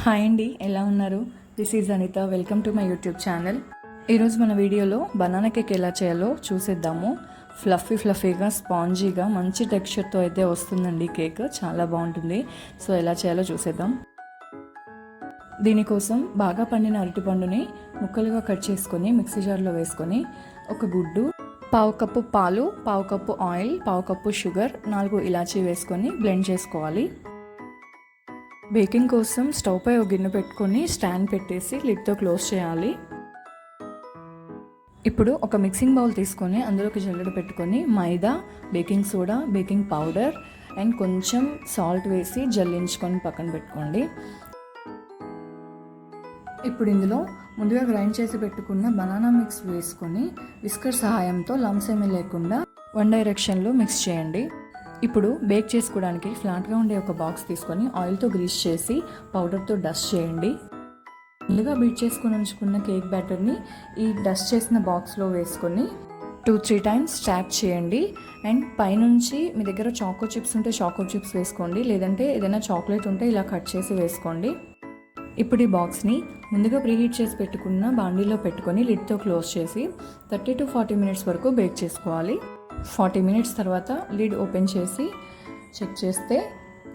Hi అండి, ఎలా ఉన్నారు? This is Anita. Welcome to my YouTube channel. ఈరోజు మన వీడియోలో బనానా కేక్ ఎలా చేయాలో చూసేద్దాము. ఫ్లఫీగా స్పాంజీగా మంచి టెక్స్చర్తో అయితే వస్తుందండి కేక్. చాలా బాగుంటుంది. సో ఎలా చేయాలో చూసేద్దాం. దీనికోసం బాగా పండిన అరటిపండుని ముక్కలుగా కట్ చేసుకొని మిక్సీ జార్లో వేసుకొని ఒక గుడ్డు, పావు కప్పు పాలు, పావు కప్పు ఆయిల్, పావు కప్పు షుగర్, 4 ఇలాచీ వేసుకొని బ్లెండ్ చేసుకోవాలి. బేకింగ్ కోసం స్టవ్ పై ఒక గిన్నె పెట్టుకొని స్టాండ్ పెట్టేసి లిడ్తో క్లోజ్ చేయాలి. ఇప్పుడు ఒక మిక్సింగ్ బౌల్ తీసుకొని అందులోకి జల్లెడ పెట్టుకొని maida, baking soda, baking powder and కొంచెం సాల్ట్ వేసి జల్లించుకొని పక్కన పెట్టుకోండి. ఇప్పుడు ఇందులో ముందుగా గ్రైండ్ చేసి పెట్టుకున్న బనానా మిక్స్ వేసుకొని విస్కర్ సహాయంతో లంప్స్ ఏమీ లేకుండా వన్ డైరెక్షన్లో మిక్స్ చేయండి. ఇప్పుడు బేక్ చేసుకోవడానికి ఫ్లాట్గా ఉండే ఒక బాక్స్ తీసుకొని ఆయిల్తో గ్రీస్ చేసి పౌడర్తో డస్ట్ చేయండి. ముందుగా బీట్ చేసుకుని ఉంచుకున్న కేక్ బ్యాటర్ని ఈ డస్ట్ చేసిన బాక్స్లో వేసుకొని 2-3 టైమ్స్ ట్యాప్ చేయండి. అండ్ పైనుంచి మీ దగ్గర చాకో చిప్స్ ఉంటే చాకో చిప్స్ వేసుకోండి, లేదంటే ఏదైనా చాక్లెట్ ఉంటే ఇలా కట్ చేసి వేసుకోండి. ఇప్పుడు ఈ బాక్స్ని ముందుగా ప్రీహీట్ చేసి పెట్టుకున్న బాండీలో పెట్టుకొని లిడ్తో క్లోజ్ చేసి 30-40 మినిట్స్ వరకు బేక్ చేసుకోవాలి. 40 మినిట్స్ తర్వాత లిడ్ ఓపెన్ చేసి చెక్ చేస్తే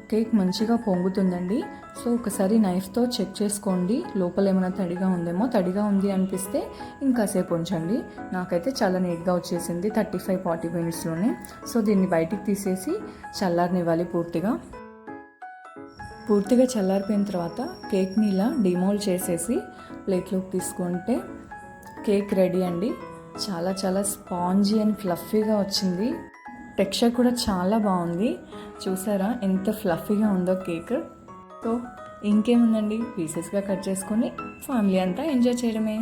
కేక్ మంచిగా పొంగుతుందండి. సో ఒకసారి నైఫ్తో చెక్ చేసుకోండి, లోపల ఏమైనా తడిగా ఉందేమో. తడిగా ఉంది అనిపిస్తే ఇంకాసేపు ఉంచండి. నాకైతే చాలా నీట్గా వచ్చేసింది 35-40 మినిట్స్లోనే. సో దీన్ని బయటికి తీసేసి చల్లారనివ్వాలి. పూర్తిగా చల్లారిపోయిన తర్వాత కేక్ని ఇలా డిమోల్డ్ చేసేసి ప్లేట్లోకి తీసుకుంటే కేక్ రెడీ అండి. చాలా స్పాంజీ అండ్ ఫ్లఫీగా వచ్చింది. టెక్స్చర్ కూడా చాలా బాగుంది. చూసారా ఎంత ఫ్లఫీగా ఉందో కేక్. సో ఇంకేముందండి, పీసెస్గా కట్ చేసుకొని ఫ్యామిలీ అంతా ఎంజాయ్ చేయడమే.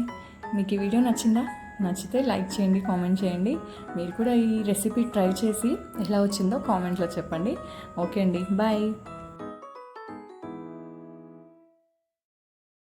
మీకు ఈ వీడియో నచ్చిందా? నచ్చితే లైక్ చేయండి, కామెంట్ చేయండి. మీరు కూడా ఈ రెసిపీ ట్రై చేసి ఎలా వచ్చిందో కామెంట్లో చెప్పండి. ఓకే అండి, బాయ్.